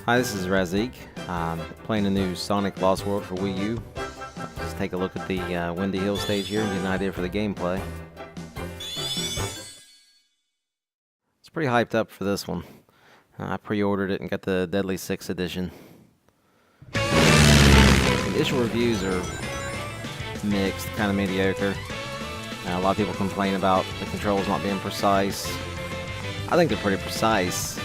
Hi, this is Razik. Playing the new Sonic Lost World for Wii U. Let's take a look at the Windy Hill stage here and get an idea for the gameplay. It's pretty hyped up for this one. I pre-ordered it and got the Deadly Six edition. The initial reviews are mixed, kind of mediocre. A lot of people complain about the controls not being precise. I think they're pretty precise.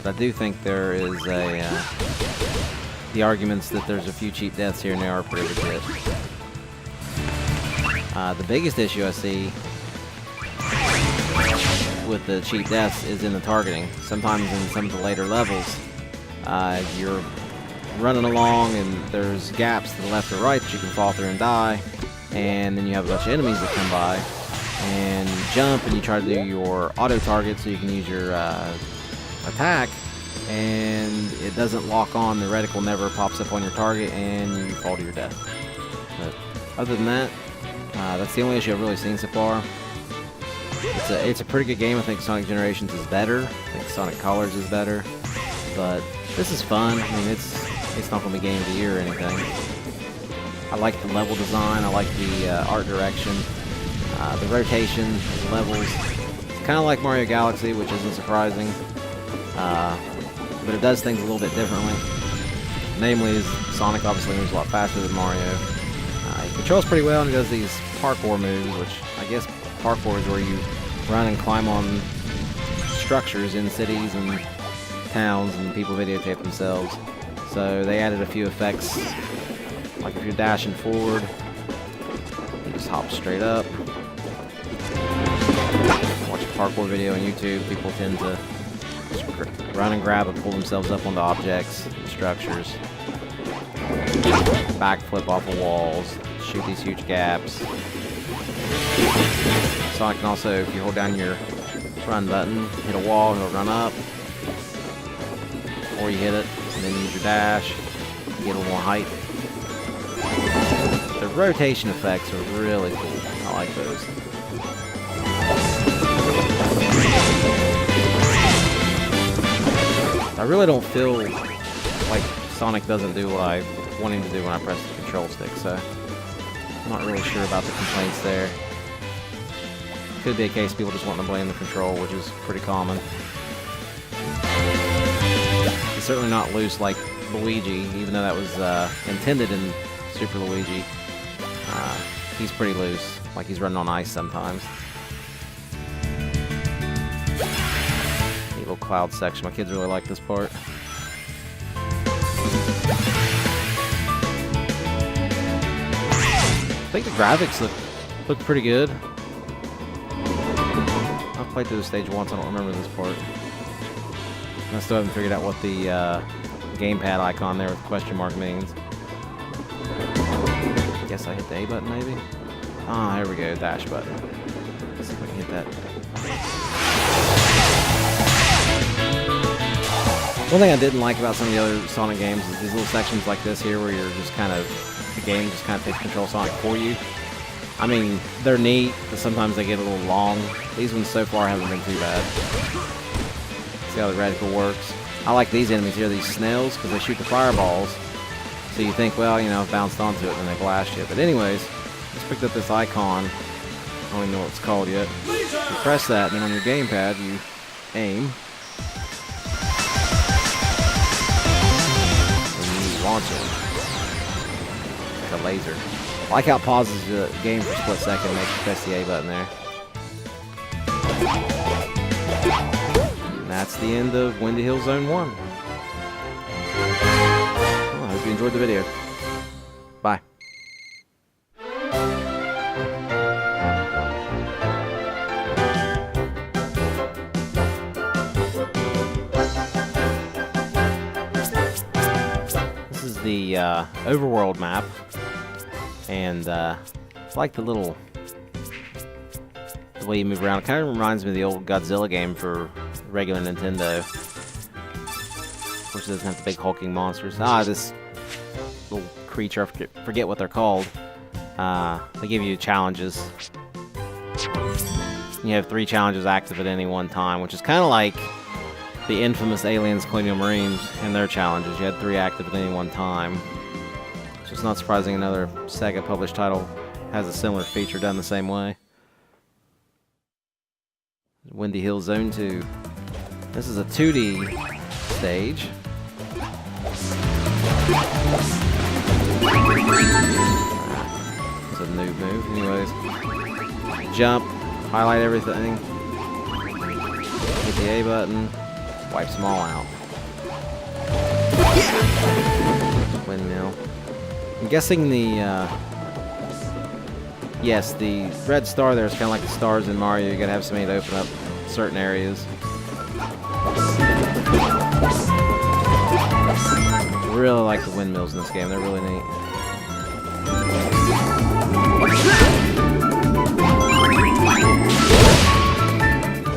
But I do think there is the arguments that there's a few cheap deaths here and there are pretty legit. The biggest issue I see with the cheap deaths is in the targeting. Sometimes in some of the later levels, you're running along and there's gaps to the left or right that you can fall through and die, and then you have a bunch of enemies that come by, and you jump and you try to do your auto target so you can use your attack, and it doesn't lock on. The reticle never pops up on your target and you fall to your death. But other than that, that's the only issue I've really seen so far. It's a pretty good game. I think Sonic Generations is better. I think Sonic Colors is better. But this is fun. I mean, it's not going to be Game of the Year or anything. I like the level design. I like the art direction. The rotation, the levels. It's kind of like Mario Galaxy, which isn't surprising. But it does things a little bit differently. Namely, Sonic obviously moves a lot faster than Mario. He controls pretty well and he does these parkour moves, which I guess parkour is where you run and climb on structures in cities and towns, and people videotape themselves. So they added a few effects, like if you're dashing forward, you just hop straight up. Watch a parkour video on YouTube, people tend to just run and grab and pull themselves up onto objects and structures. Backflip off of walls, shoot these huge gaps. Sonic can also, if you hold down your run button, hit a wall and it'll run up. Or you hit it and then use your dash, get a little more height. The rotation effects are really cool. I like those. I really don't feel like Sonic doesn't do what I want him to do when I press the control stick, so I'm not really sure about the complaints there. Could be a case of people just wanting to blame the control, which is pretty common. He's certainly not loose like Luigi, even though that was intended in Super Luigi. He's pretty loose, like he's running on ice sometimes. Little cloud section. My kids really like this part. I think the graphics look pretty good. I've played through the stage once. I don't remember this part. I still haven't figured out what the gamepad icon there with the question mark means. I guess I hit the A button maybe? Ah, here we go. Dash button. Let's see if I can hit that. One thing I didn't like about some of the other Sonic games is these little sections like this here where you're just kind of, the game just kind of takes control of Sonic for you. I mean, they're neat, but sometimes they get a little long. These ones so far haven't been too bad. See how the reticle works. I like these enemies here, these snails, because they shoot the fireballs. So you think, well, you know, I've bounced onto it and they blast you. But anyways, just picked up this icon. I don't even know what it's called yet. You press that, and then on your gamepad, you aim. Launch it. Like a laser. I like how it pauses the game for a split second and makes you press the A button there. And that's the end of Windy Hill Zone 1. Well, I hope you enjoyed the video. Bye. The overworld map, and I like the way you move around. It kind of reminds me of the old Godzilla game for regular Nintendo. Of course, it doesn't have the big hulking monsters. This little creature, I forget what they're called. They give you challenges. You have 3 challenges active at any one time, which is kind of like the infamous Aliens Colonial Marines and their challenges. You had 3 active at any one time. So it's not surprising another Sega published title has a similar feature done the same way. Windy Hill Zone 2. This is a 2D stage. It's a new move. Anyways, jump, highlight everything, hit the A button, wipes them all out. Windmill. I'm guessing the yes, the red star there is kind of like the stars in Mario. You gotta have somebody to open up certain areas. I really like the windmills in this game. They're really neat.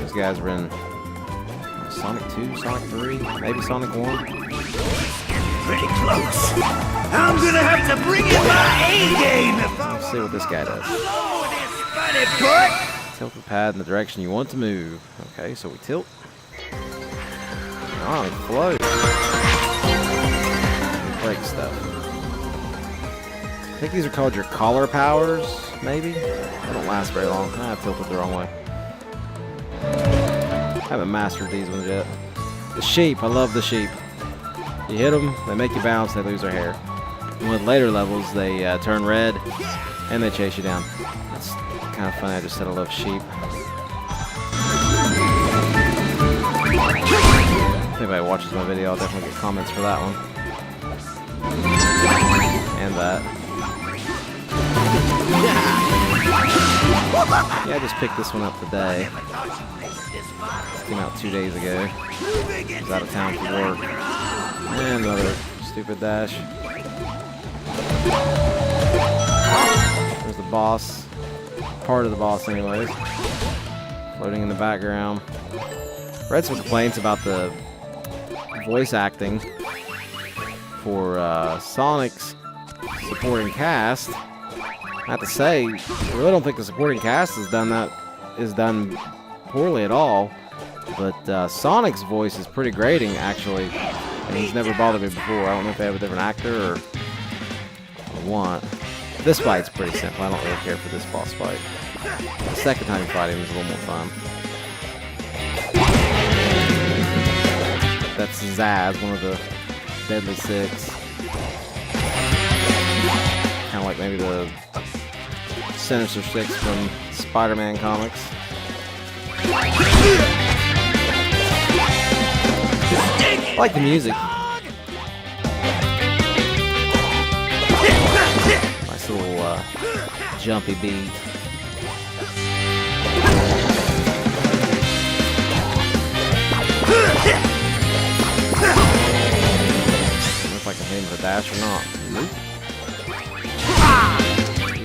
These guys were in Sonic 2, Sonic 3, maybe Sonic 1. Pretty close. I'm gonna have to bring in my A-game if I Let's see what this guy does. Tilt the pad in the direction you want to move. Okay, so we tilt. Oh, it floats. Break stuff. I think these are called your collar powers, maybe? They don't last very long. I tilted the wrong way. Haven't mastered these ones yet. The sheep, I love the sheep. You hit them, they make you bounce, they lose their hair. And with later levels, they turn red, and they chase you down. That's kind of funny, I just said I love sheep. If anybody watches my video, I'll definitely get comments for that one. And that. Yeah, I just picked this one up today. It came out 2 days ago. I was out of town for work. And another stupid dash. There's the boss. Part of the boss anyways. Floating in the background. Read some complaints about the voice acting for Sonic's supporting cast. I have to say, I really don't think the supporting cast is done poorly at all. But Sonic's voice is pretty grating, actually. And he's never bothered me before. I don't know if they have a different actor or what. This fight's pretty simple. I don't really care for this boss fight. The second time you fight him is a little more fun. That's Zaz, one of the Deadly Six. Kind of like maybe the Sinister Six from Spider-Man comics. I like the music. Nice little jumpy beat. If I can hit him with a dash or not. Nope.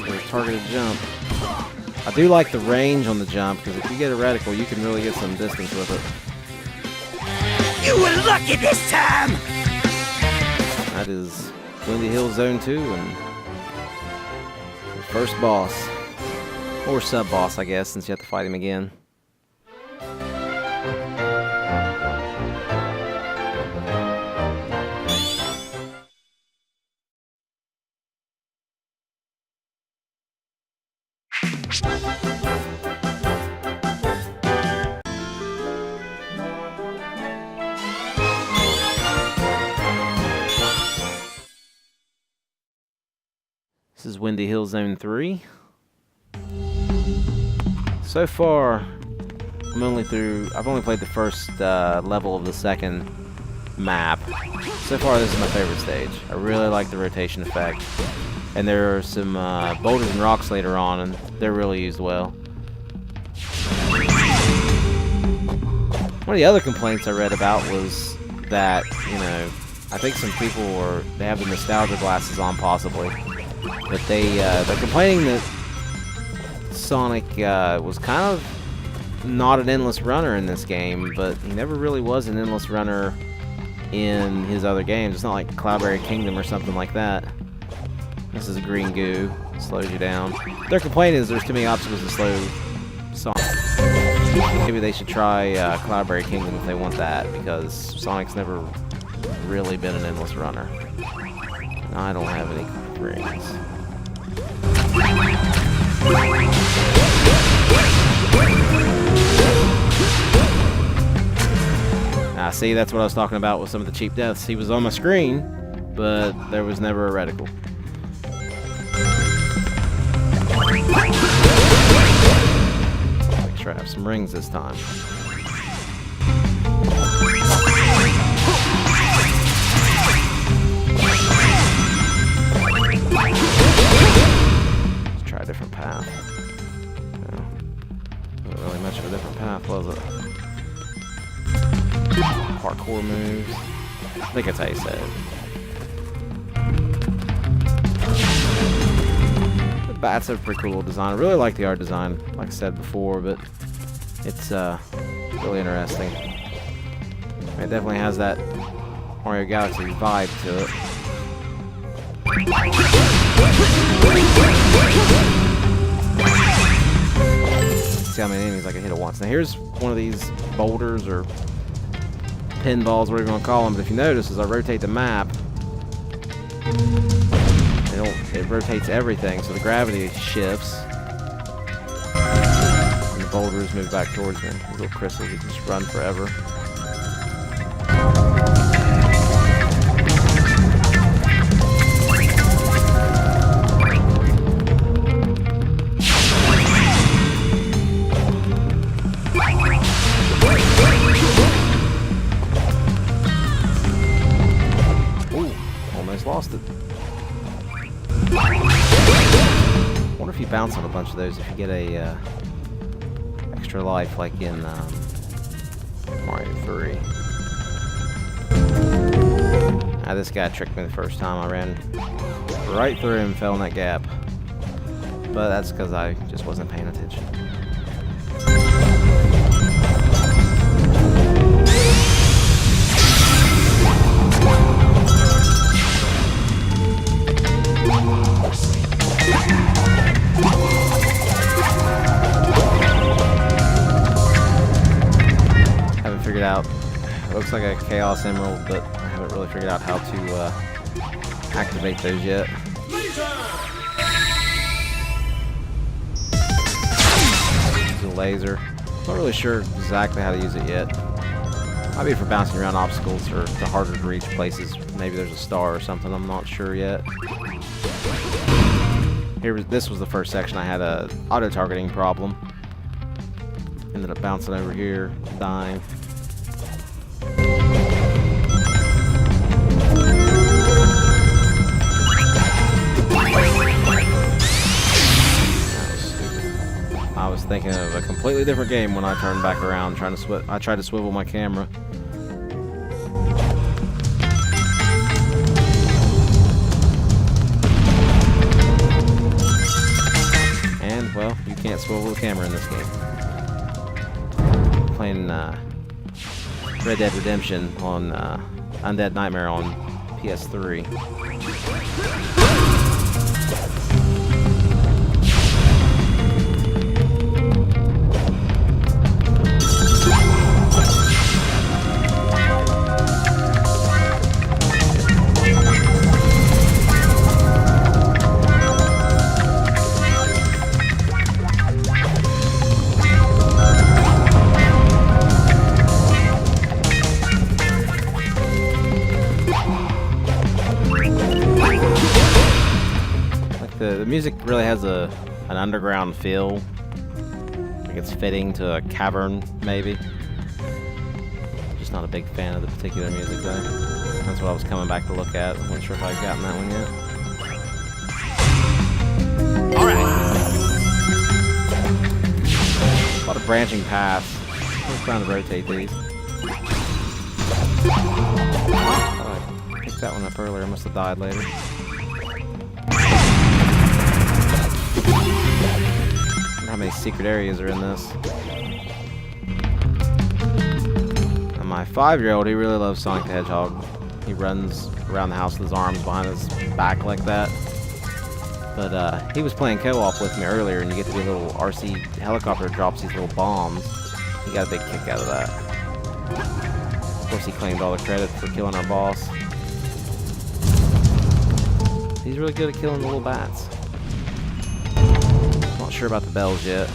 Either targeted jump. I do like the range on the jump because if you get a reticle, you can really get some distance with it. You were lucky this time! That is Windy Hill Zone 2 and the first boss. Or sub-boss, I guess, since you have to fight him again. This is Windy Hill Zone 3. So far, I've only played the first level of the second map. So far, this is my favorite stage. I really like the rotation effect. And there are some boulders and rocks later on, and they're really used well. One of the other complaints I read about was that, you know, I think some people they have the nostalgia glasses on possibly. But they're complaining that Sonic was kind of not an endless runner in this game, but he never really was an endless runner in his other games. It's not like Cloudberry Kingdom or something like that. This is a green goo. Slows you down. Their complaint is there's too many obstacles to slow Sonic. Maybe they should try Cloudberry Kingdom if they want that, because Sonic's never really been an endless runner. And I don't have any rings. See, that's what I was talking about with some of the cheap deaths. He was on my screen, but there was never a reticle. Make sure I have some rings this time. Let's try a different path. No, wasn't really much of a different path, was it? Parkour moves. I think that's how you say it. The bats have a pretty cool little design. I really like the art design, like I said before, but it's really interesting. It definitely has that Mario Galaxy vibe to it. See how many enemies I can hit at once. Now here's one of these boulders or pinballs, whatever you want to call them, but if you notice, as I rotate the map, it rotates everything, so the gravity shifts, and the boulders move back towards me. These little crystals, you can just run forever. Lost it. I wonder if you bounce on a bunch of those, if you get a extra life like in Mario 3. This guy tricked me the first time. I ran right through him and fell in that gap. But that's because I just wasn't paying attention. Out. It looks like a Chaos Emerald, but I haven't really figured out how to activate those yet. Use a laser. Not really sure exactly how to use it yet. Might be for bouncing around obstacles or the harder to reach places. Maybe there's a star or something. I'm not sure yet. This was the first section I had a auto-targeting problem. Ended up bouncing over here, dying. I was thinking of a completely different game when I turned back around, I tried to swivel my camera. And, well, you can't swivel the camera in this game. Playing Red Dead Redemption on Undead Nightmare on PS3. The music really has an underground feel. Like it's fitting to a cavern, maybe. Just not a big fan of the particular music, though. That's what I was coming back to look at. I'm not sure if I've gotten that one yet. Alright. A lot of branching paths. I'm trying to rotate these. Oh, I picked that one up earlier. I must have died later. How many secret areas are in this? And my 5-year-old, he really loves Sonic the Hedgehog. He runs around the house with his arms behind his back like that. But he was playing co-op with me earlier, and you get to do a little RC helicopter that drops these little bombs. He got a big kick out of that. Of course, he claimed all the credit for killing our boss. He's really good at killing the little bats. Not sure about the bells yet.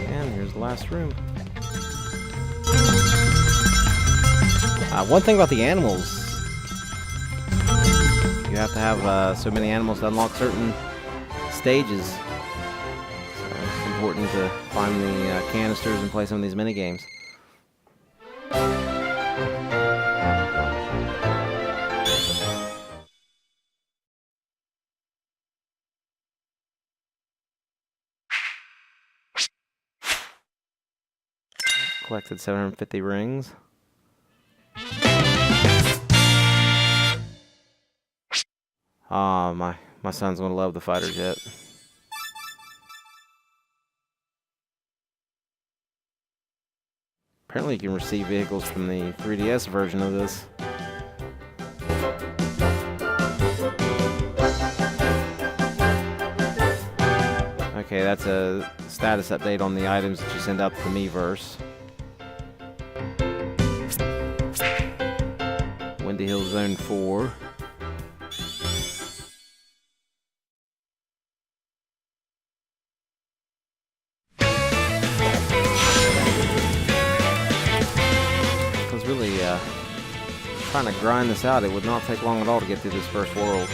And here's the last room. One thing about the animals, you have to have so many animals to unlock certain stages. So it's important to find the canisters and play some of these mini games. Collected 750 rings. Ah, my son's gonna love the fighter jet. Apparently you can receive vehicles from the 3DS version of this. Okay, that's a status update on the items that you send out to the Miiverse. Windy Hill Zone 4. Really trying to grind this out. It would not take long at all to get through this first world.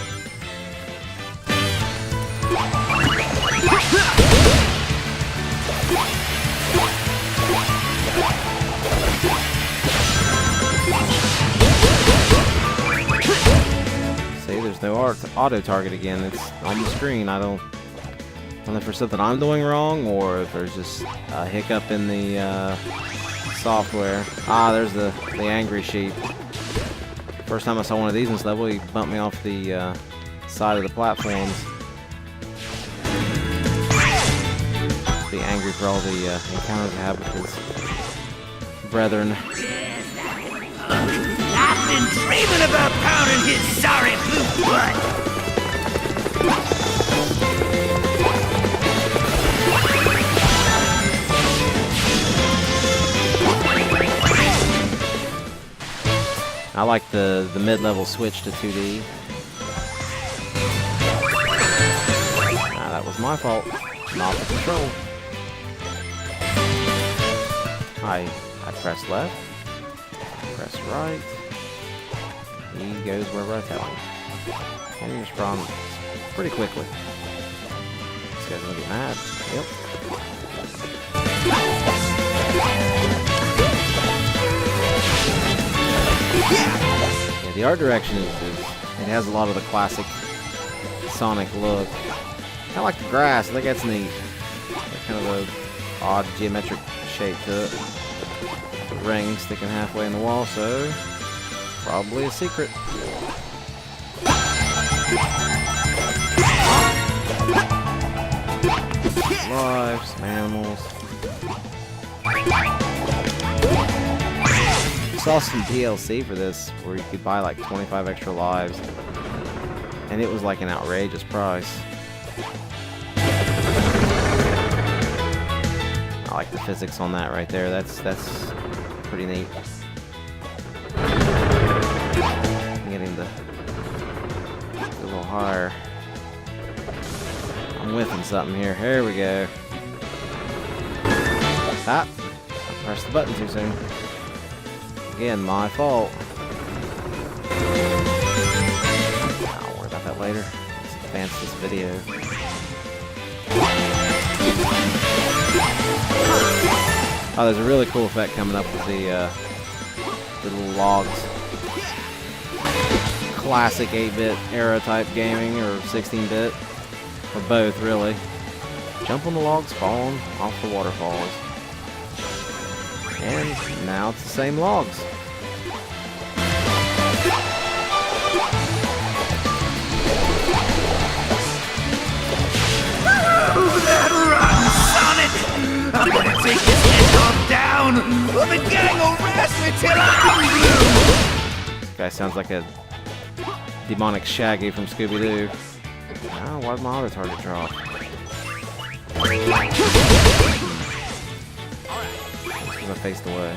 See, there's no auto target again. It's on the screen. I don't know if there's something I'm doing wrong or if there's just a hiccup in the software. Ah, there's the angry sheep. First time I saw one of these in this level, he bumped me off the side of the platforms. Be angry for all the encounters I have with his brethren. I've been dreaming about pounding his sorry blue butt. I like the mid-level switch to 2D. That was my fault, not the control. I press left, press right. He goes wherever I tell him. And he responds pretty quickly. This guy's gonna get mad. Yep. Yeah, the art direction is it has a lot of the classic Sonic look. I like the grass. I think that's neat. Got kind of a odd geometric shape to it. The ring sticking halfway in the wall, so probably a secret. Lives, some animals. Saw some DLC for this where you could buy like 25 extra lives, and it was like an outrageous price. I like the physics on that right there. That's pretty neat. Getting the a little higher. I'm whiffing something here. Here we go. Ah, I pressed the button too soon. Again, my fault. I'll worry about that later. Let's advance this video. Oh, there's a really cool effect coming up with the little logs. Classic 8-bit era type gaming, or 16-bit, or both really. Jump on the logs, falling off the waterfalls. And now it's the same logs. Oh, that rotten Sonic! Well, the gang will harass me till I'm blue! This guy sounds like a demonic Shaggy from Scooby-Doo. Oh, why'd my auto target drop? Because I faced away.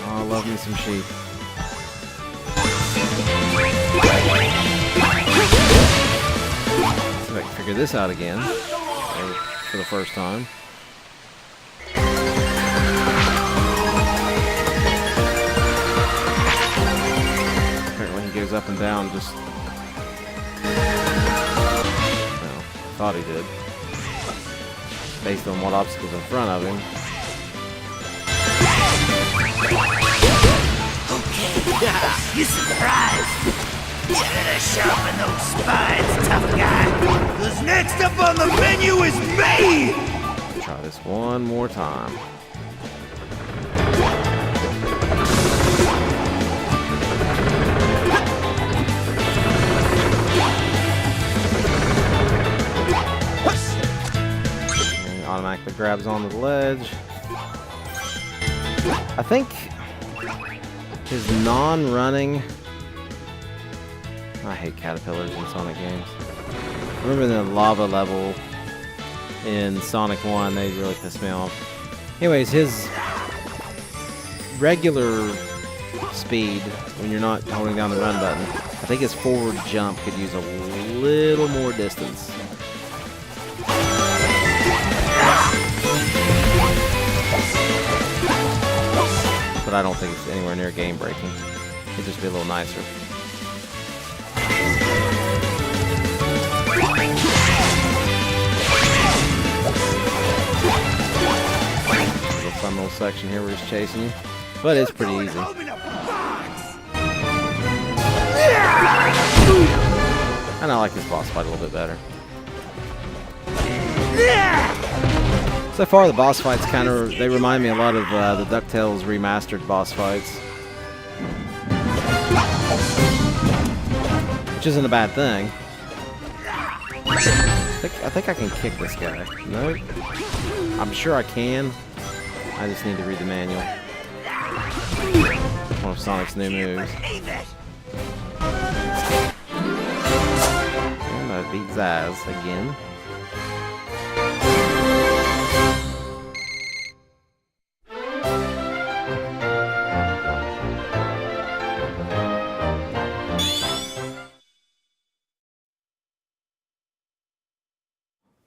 Oh, I love me some sheep. See if I can figure this out again. For the first time. Apparently he goes up and down just... Well, thought he did. Based on what obstacles in front of him. Okay, you surprised? You better sharpen those spines, tough guy. Because next up on the menu is me! Try this one more time. And automatically grabs onto the ledge. I think his non-running... I hate caterpillars in Sonic games. Remember the lava level in Sonic 1, they really pissed me off. Anyways, his regular speed, when you're not holding down the run button, I think his forward jump could use a little more distance. But I don't think it's anywhere near game breaking. It'd just be a little nicer. Fun little section here where he's chasing you, but it's pretty easy. And I like this boss fight a little bit better. So far the boss fights they remind me a lot of the DuckTales remastered boss fights. Which isn't a bad thing. I think I can kick this guy. No? I'm sure I can. I just need to read the manual. One of Sonic's new moves. And I beat Zaz again.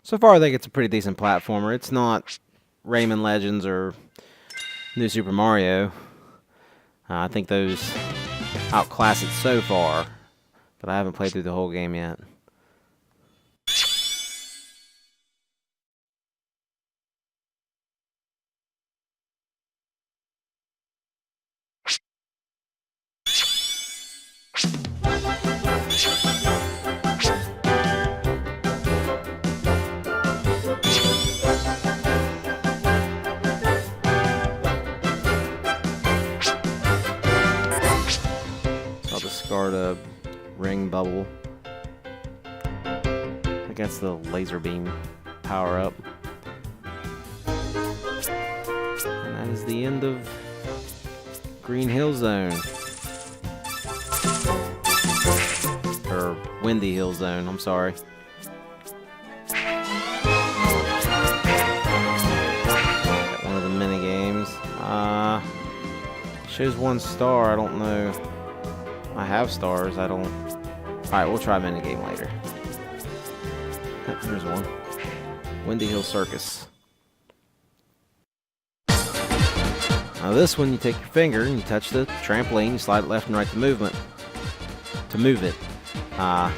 So far I think it's a pretty decent platformer. It's not Rayman Legends or New Super Mario. I think those outclass it so far, but I haven't played through the whole game yet. I'll discard a ring bubble. I think that's the laser beam power up. And that is the end of Green Hill Zone. Or Windy Hill Zone, I'm sorry. Got one of the mini games. Shows 1 star, I don't know. I have stars, I don't... Alright, we'll try minigame later. Yep, there's one. Windy Hill Circus. Now this one, you take your finger and you touch the trampoline, you slide it left and right to move it. You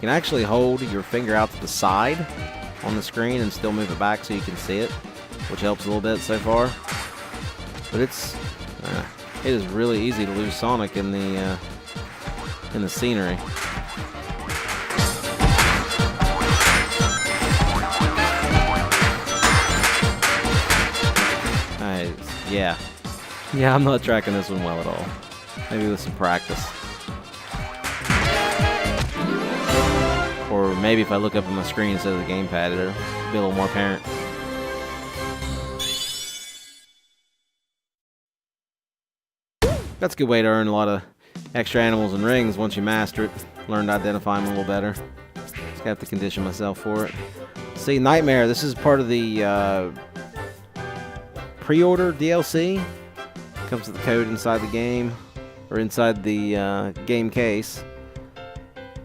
can actually hold your finger out to the side on the screen and still move it back so you can see it, which helps a little bit so far. But it is really easy to lose Sonic in the scenery. Yeah, I'm not tracking this one well at all. Maybe with some practice. Or maybe if I look up on my screen instead of the gamepad, it'll be a little more apparent. That's a good way to earn a lot of extra animals and rings once you master it. Learn to identify them a little better. Just have to condition myself for it. See, Nightmare, this is part of the pre-order DLC. Comes with the code inside the game, or inside the game case.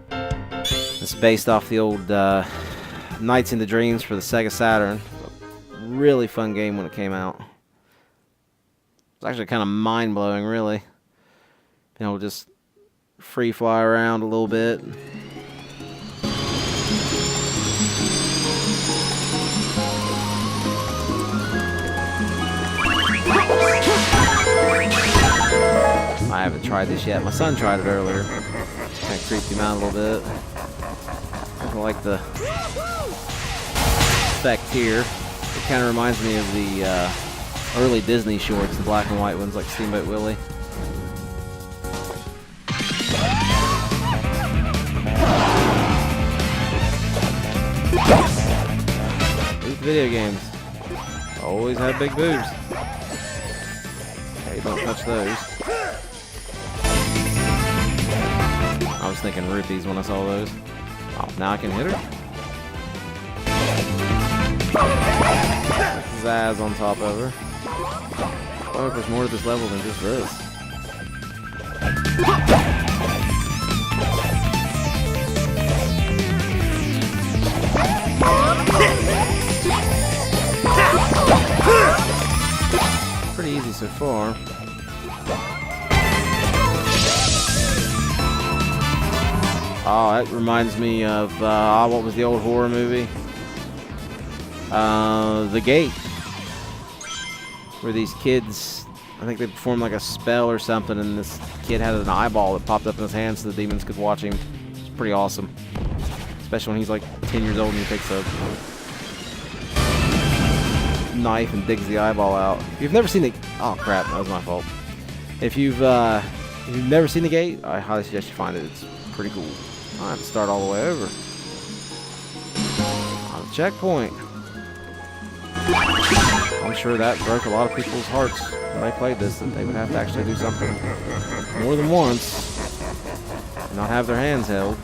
It's based off the old Nights into Dreams for the Sega Saturn. Really fun game when it came out. It's actually kind of mind-blowing, really. You know, just free fly around a little bit. I haven't tried this yet. My son tried it earlier. Kind of creeped him out a little bit. I don't like the effect here. It kind of reminds me of the early Disney shorts, the black and white ones like Steamboat Willie. These video games always have big boobs. Okay, don't touch those. I was thinking rupees when I saw those. Oh, now I can hit her? Zazz on top of her. Oh, there's more to this level than just this. Pretty easy so far. Oh, that reminds me of, what was the old horror movie? The Gate. Where these kids, I think they performed like a spell or something, and this kid had an eyeball that popped up in his hand so the demons could watch him. It's pretty awesome. Especially when he's like 10 years old and he takes a knife and digs the eyeball out. If you've never seen the... Oh, crap. That was my fault. If you've never seen The Gate, I highly suggest you find it. It's pretty cool. I have to start all the way over. On the checkpoint. I'm sure that broke a lot of people's hearts when they played this, that they would have to actually do something more than once and not have their hands held.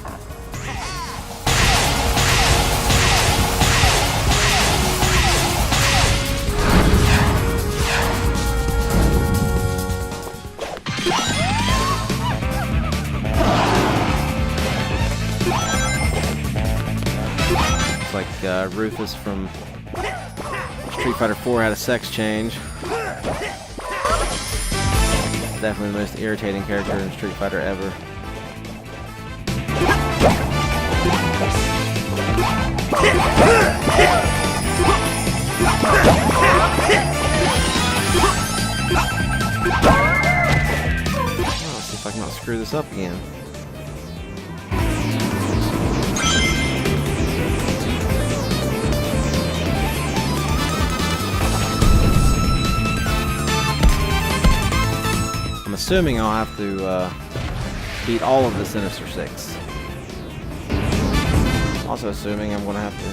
It's like Rufus from Street Fighter 4 had a sex change. Definitely the most irritating character in Street Fighter ever. Let's see if I can not screw this up again. I'm assuming I'll have to beat all of the Sinister Six. Also assuming I'm going to have to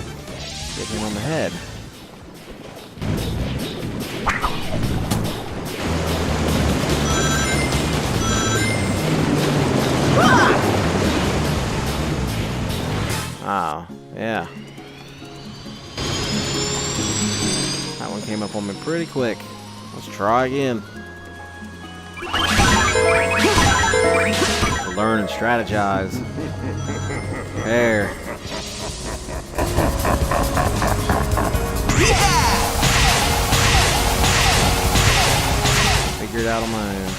get him on the head. Oh, yeah. That one came up on me pretty quick. Let's try again. Learn and strategize. There. Figure it out on my own.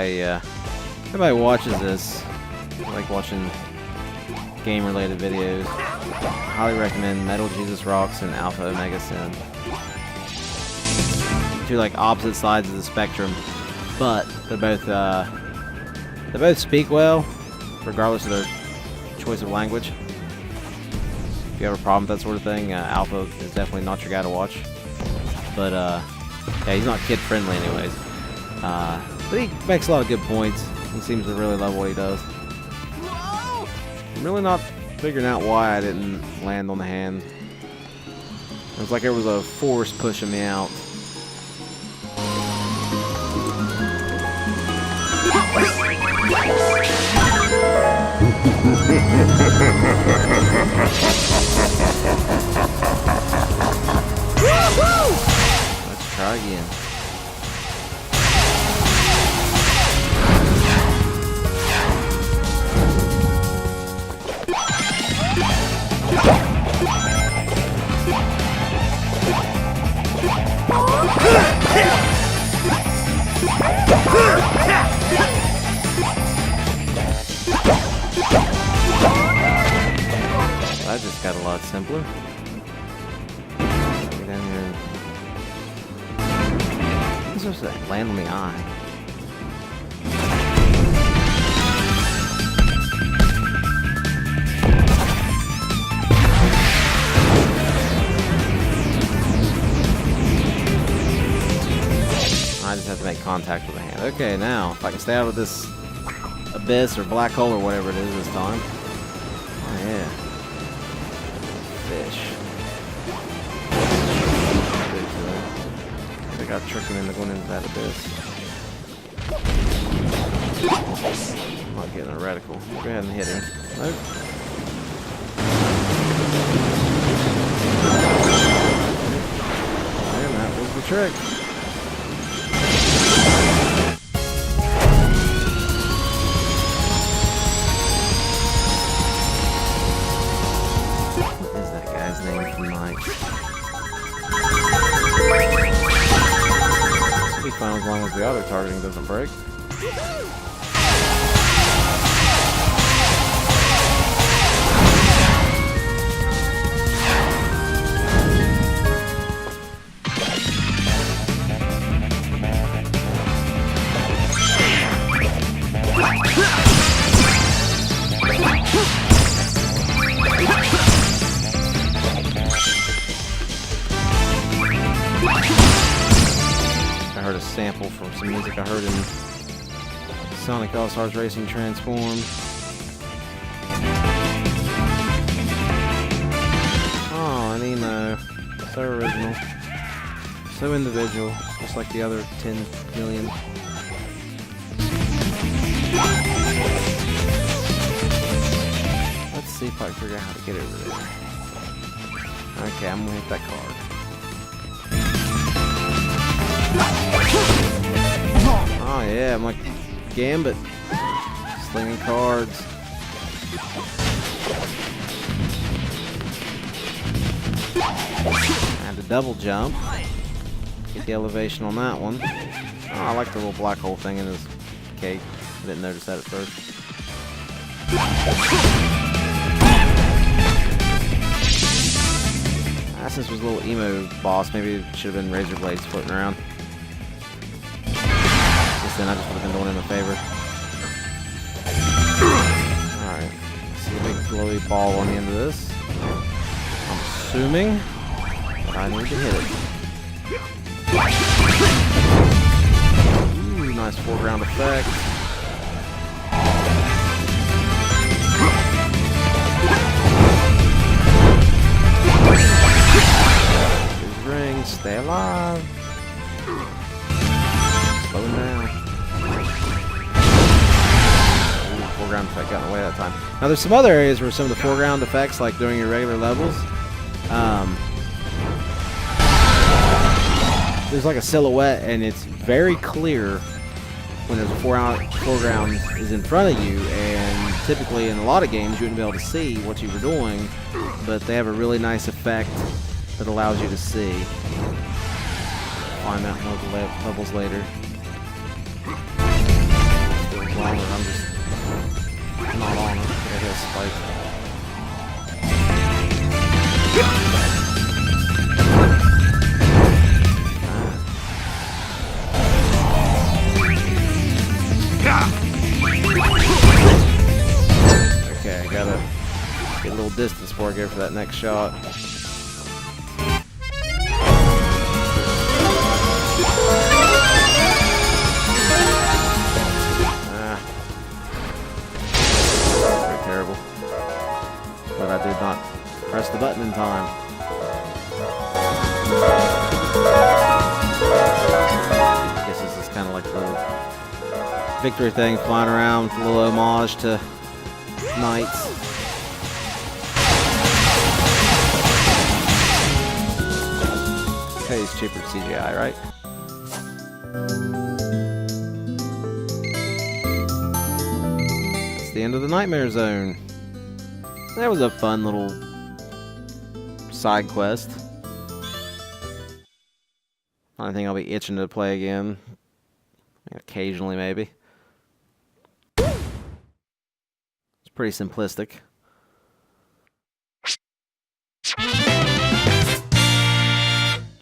If anybody watches this, I like watching game-related videos, I highly recommend Metal Jesus Rocks and Alpha Omega Sin. two like opposite sides of the spectrum, but they both speak well, regardless of their choice of language. If you have a problem with that sort of thing, Alpha is definitely not your guy to watch. But yeah, he's not kid friendly anyways. But he makes a lot of good points. He seems to really love what he does. I'm really not figuring out why I didn't land on the hand. It was like there was a force pushing me out. Let's try again. That just got a lot simpler. Get down here and... This was that land on the eye. I just have to make contact with the hand. Okay, now, if I can stay out of this abyss or black hole or whatever it is this time. Oh, yeah. Fish. They got tricked into going into that abyss. I'm not getting a reticle. Go ahead and hit him. Nope. And that was the trick. Fine as long as the auto targeting doesn't break. A sample from some music I heard in Sonic All-Stars Racing Transformed. Oh, an emo. So original. So individual. Just like the other 10 million. Let's see if I can figure out how to get over there. Okay, I'm gonna hit that card. Oh yeah, I'm like Gambit, slinging cards. And a double jump. Get the elevation on that one. Oh, I like the little black hole thing in his cake. I didn't notice that at first. Since it was a little emo boss, maybe it should have been Razor Blades floating around. Then I just would have been doing him a favor. Alright. See a big glowy ball on the end of this. I'm assuming that I need to hit it. Ooh, nice foreground effect. Here's ring, stay alive. Slow him down. Foreground effect got in the way that time. Now there's some other areas where some of the foreground effects, like during your regular levels, there's like a silhouette and it's very clear when there's a foreground is in front of you, and typically in a lot of games you wouldn't be able to see what you were doing, but they have a really nice effect that allows you to see. Find out more of the levels later. Longer, I'm just not on it. I got a spike. little distance before I go for that next shot. Pretty terrible. But I did not press the button in time. I guess this is kind of like a little victory thing, flying around with a little homage to Knights. Okay, it's cheaper CGI, right? It's the end of the Nightmare Zone. That was a fun little side quest. I think I'll be itching to play again. Occasionally, maybe. It's pretty simplistic.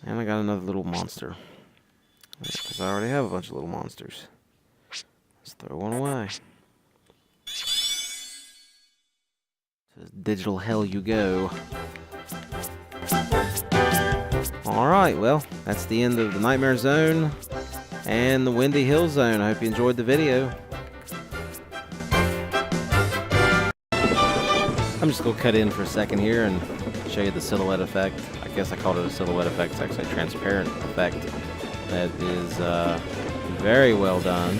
And I got another little monster. Because I already have a bunch of little monsters. Let's throw one away. To digital hell you go. Alright, well, that's the end of the Nightmare Zone and the Windy Hill Zone. I hope you enjoyed the video. I'm just going to cut in for a second here and show you the silhouette effect. I guess I called it a silhouette effect. It's actually a transparent effect that is very well done.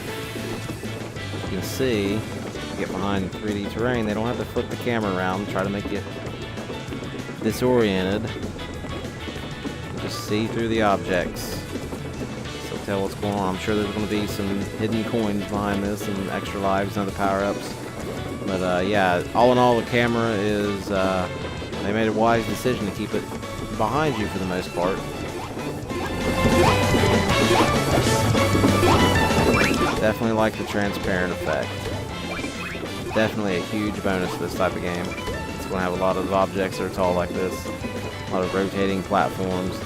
As you can see, you get behind 3D terrain, they don't have to flip the camera around and try to make you disoriented. You just see through the objects. So tell what's going on. I'm sure there's going to be some hidden coins behind this and extra lives and other power-ups. But yeah, all in all, the camera is, they made a wise decision to keep it behind you for the most part. Definitely like the transparent effect. Definitely a huge bonus to this type of game. It's going to have a lot of objects that are tall like this. A lot of rotating platforms.